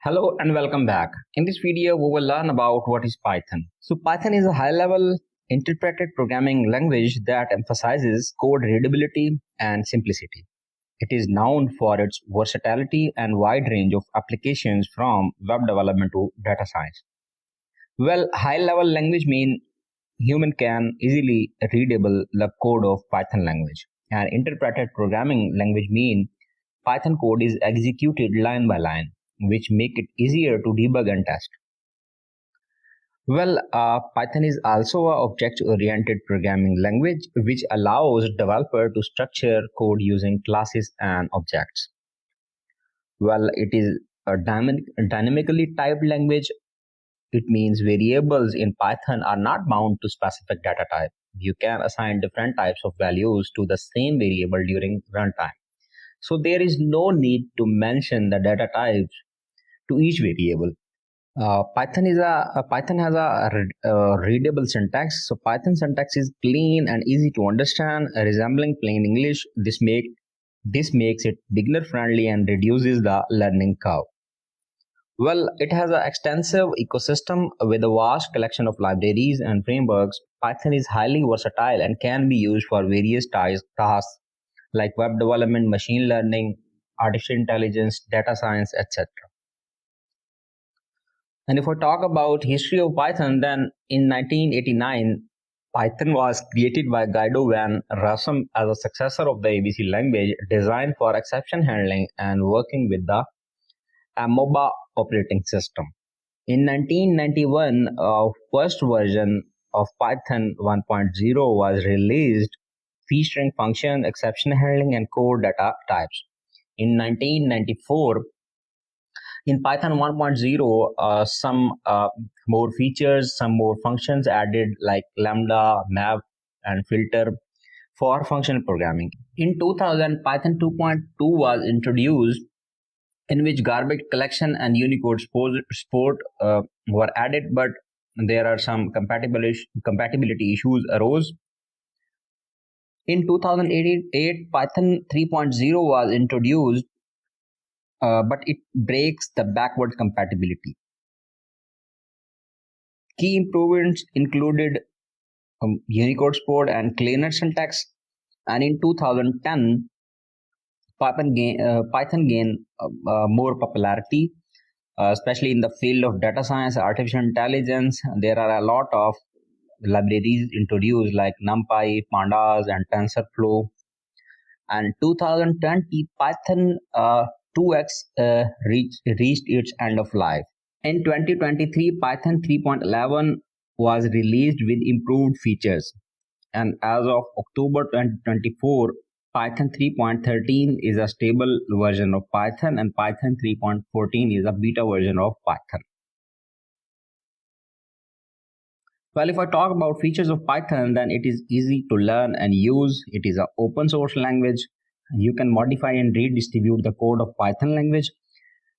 Hello and welcome back. In this video, we will learn about what is Python. So Python is a high-level interpreted programming language that emphasizes code readability and simplicity. It is known for its versatility and wide range of applications from web development to data science. Well, high-level language mean human can easily readable the code of Python language. And interpreted programming language mean Python code is executed line by line, which make it easier to debug and test. Well, Python is also an object-oriented programming language which allows developer to structure code using classes and objects. Well, it is a dynamically typed language. It means variables in Python are not bound to specific data type. You can assign different types of values to the same variable during runtime. So there is no need to mention the data types to each variable. Python has a readable syntax. So Python syntax is clean and easy to understand, resembling plain English. This makes it beginner friendly and reduces the learning curve. Well, it has an extensive ecosystem with a vast collection of libraries and frameworks. Python is highly versatile and can be used for various tasks like web development, machine learning, artificial intelligence, data science, etc. And if we talk about history of Python, then in 1989, Python was created by Guido van Rossum as a successor of the ABC language, designed for exception handling and working with the Amoeba operating system. In 1991, first version of Python 1.0 was released, featuring function, exception handling, and core data types. In 1994, in Python 1.0, some more features, some more functions added like lambda, map, and filter for functional programming. In 2000, Python 2.2 was introduced, in which garbage collection and Unicode support were added, but there are some compatibility issues arose. In 2008, Python 3.0 was introduced, but it breaks the backward compatibility. Key improvements included Unicode support and cleaner syntax. And in 2010, Python gained more popularity, especially in the field of data science, artificial intelligence. There are a lot of libraries introduced like NumPy, Pandas, and TensorFlow. And 2020, Python 2x reached its end of life. In 2023, Python 3.11 was released with improved features. And as of October 2024, Python 3.13 is a stable version of Python, and Python 3.14 is a beta version of Python. Well, if I talk about features of Python, then it is easy to learn and use. It is an open source language. You can modify and redistribute the code of Python language.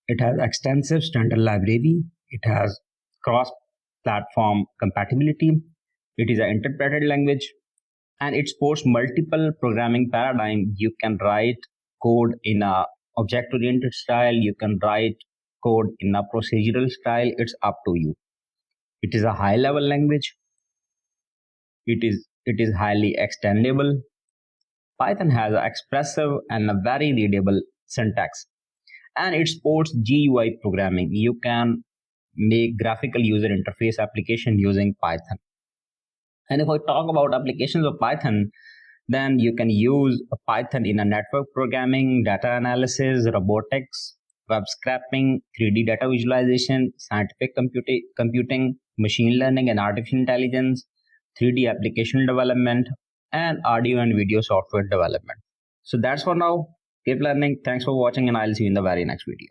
It has extensive standard library. It has cross-platform compatibility. It is an interpreted language, and it supports multiple programming paradigms. You can write code in a object-oriented style. You can write code in a procedural style. It's up to you. It is a high-level language. It is highly extendable. Python has an expressive and a very readable syntax, and it supports GUI programming. You can make graphical user interface application using Python. And if I talk about applications of Python, then you can use Python in a network programming, data analysis, robotics, web scraping, 3D data visualization, scientific computing, machine learning and artificial intelligence, 3D application development, and audio and video software development. So that's for now. Keep learning. Thanks for watching, and I'll see you in the very next video.